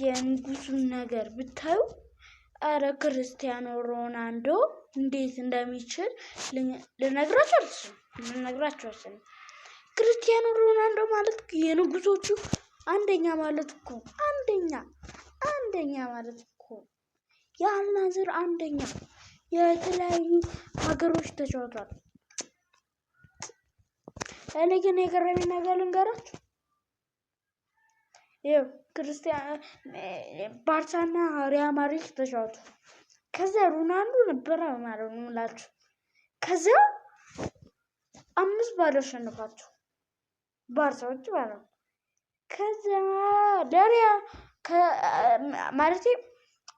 የንጉሱን ነገር ብታዩ አረ ክርስቲያኖ ሮናልዶ እንዴት እንደሚችል ልነግራችሁ አልችልም። ክርስቲያኖ ሮናልዶ ማለት የንጉሶቹ አንደኛ ማለት እኮ አንደኛ ማለት እኮ የአልናዝር አንደኛ የተለያዩ ሀገሮች ተጫውቷል። እኔ ግን የገረመኝ ነገር ልንገራችሁ። ክርስቲያን ባርሳና ሪያል ማድሪድ ተጫወቱ። ከዛ ሮናልዶ ነበር ማለት ነው ላችሁ። ከዛ 5-0 አሸነፋቸው ባርሳዎች ማለት ነው። ከዛ ማለቴ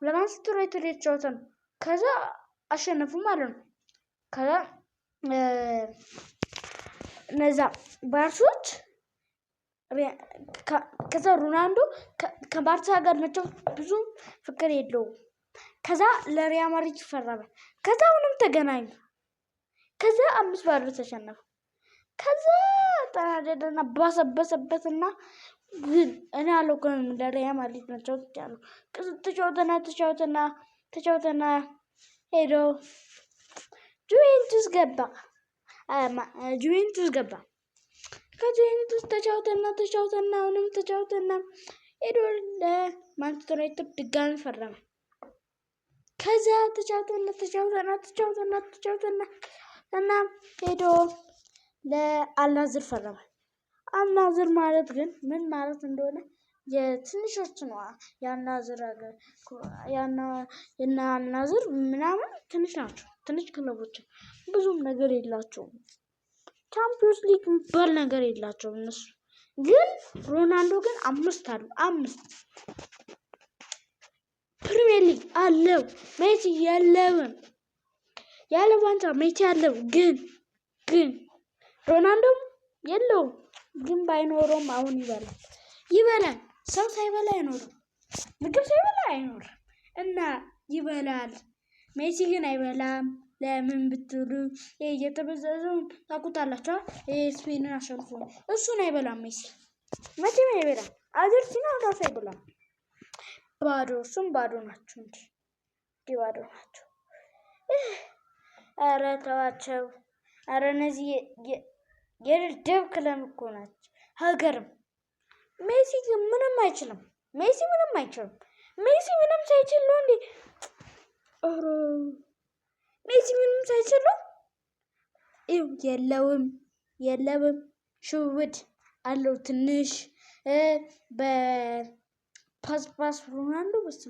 ለማንቸስተር ዩናይትድ የተጫወተን ከዛ አሸነፉ ማለት ነው። ከዛ እነዛ ባርሶች ከዛ ሮናልዶ ከባርሳ ጋር መጫወት ብዙ ፍቅር የለውም። ከዛ ለሪያል ማድሪድ ፈረመ። ከዛ አሁንም ተገናኙ። ከዛ 5-0 ተሸነፉ። ከዛ ተናደደና ባሰበሰበትና ግን እኔ አልኩኝ ለሪያል ማድሪድ መጫወት ይችላል። ተጫወተና ሄዶ ጁቬንቱስ ገባ። ከጁቬንቱስ ተጫወተና አሁንም ተጫወተና ሄዶ ለማንቸስተር ዩናይትድ ድጋሚ ፈረመ። ከዛ ተጫወተና እና ሄዶ ለአልናዝር ፈረመ። አልናዝር ማለት ግን ምን ማለት እንደሆነ የትንሾች ነው። የአልናዝር ምናምን ትንሽ ናቸው። ትንሽ ክለቦች ብዙም ነገር የላቸውም። ቻምፒዮንስ ሊግ የሚባል ነገር የላቸውም እነሱ። ግን ሮናልዶ ግን 5 አሉ። 5 ፕሪሚየር ሊግ አለው። ሜሲ የለውም። ያለ ዋንጫ ሜሲ አለው። ግን ሮናልዶ የለውም። ግን ባይኖረውም አሁን ይበላል። ሰው ሳይበላ አይኖርም። ምግብ ሳይበላ አይኖርም። እና ይበላል። ሜሲ ግን አይበላም። ለምን ብትሉ እየተበዘዘው ታውቁታላችሁ። ስፔንን አሸንፎ እሱን አይበላም ሜሲ መቼም አይበላም። አርጀንቲና ራሱ አይበላም። እሱም ባዶ ናቸው እንዴ ባዶ ናቸው። ኧረ ተዋቸው። ኧረ እነዚህ የደብ ክለብ እኮ ናቸው። ሀገርም ሜሲ ግን ምንም አይችልም። ሜሲ ምንም ሳይችል ነው እንዴ? ኧረ ሜሲ ምንም ሳይችል ነው። የለውም ሽውድ አለው ትንሽ በፓስ ሮናልዶ በ3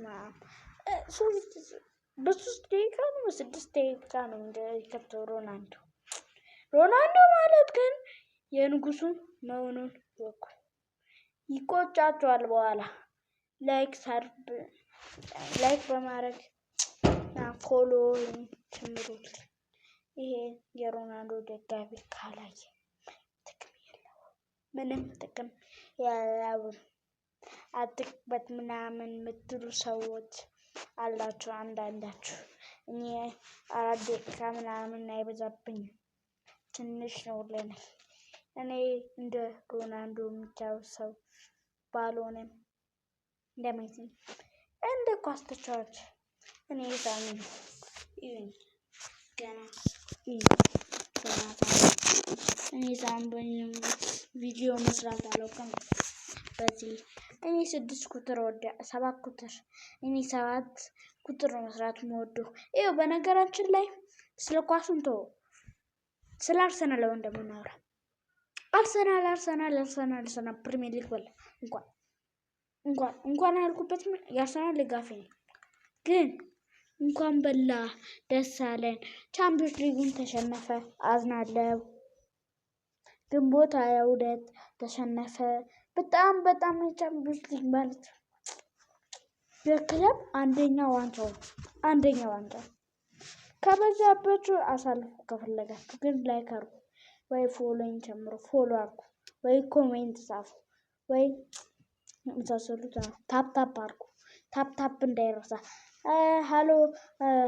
ደቂቃ ነው 6 ደቂቃ ነው እንደከተው ሮናልዶ ማለት ግን የንጉሱ መሆኑን ወቁ። ይቆጫቸዋል በኋላ ላይክ በማድረግ ፎሎ ጀምሩት። ይሄ የሮናልዶ ደጋፊ ካላየ ጥቅም የለውም። ምንም ጥቅም የለውም። አትክበት ምናምን የምትሉ ሰዎች አላችሁ አንዳንዳችሁ። እኔ 4 ደቂቃ ምናምን አይበዛብኝም። ትንሽ ነው ለኔ። እኔ እንደ ሮናልዶ የሚጫወት ሰው ባልሆነም እንደሜሲ እንደ ኳስ ተጫዋች እኔ ዛምበኝም ቪዲዮ መስራት አላውቅም። በዚህ እኔ 6 ቁጥር 7 ቁጥር 7 ቁጥር መስራት የምወደው። ይኸው በነገራችን ላይ ስለ ኳሱን ተው፣ ስለ አርሰናል እንደምናወራ አርሰናል ፕሪሚየር ሊግ በላ እንኳን ያልኩበት የአርሰናል ደጋፊ ነኝ። ግን እንኳን በላ ደስ አለን። ቻምፒዮንስ ሊጉን ተሸነፈ፣ አዝናለሁ። ግንቦት 22 ተሸነፈ። በጣም የቻምፒዮንስ ሊግ ማለት የክለብ አንደኛ ዋንጫ ከበዛባችሁ አሳልፉ ከፈለጋችሁ። ግን ላይክ አድርጉ ወይ ፎሎዊን ጨምሩ። ፎሎ አድርጉ ወይ ኮሜንት ጻፉ ወይ መሳሰሉት። ታፕ አድርጉ። ታፕ እንዳይረሳ። ሃሎ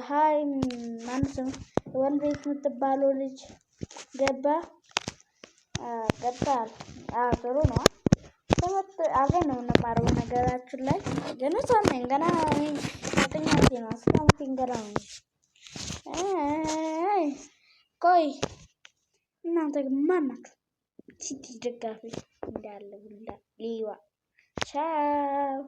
ሃይ ማንስም ወንድቤት የምትባለው ልጅ ገባል። ጥሩ ነው። አብረን ነው የምንማረው። ነገራችን ላይ ገና ሳነኝ ገና ዘጠኛቴ ነው 10 ዓመቴን ገና ነው። ቆይ እናንተ ግን ማን ናችሁ? ሲቲ ደጋፊ እንዳለ ሁላ ሌባ ቻው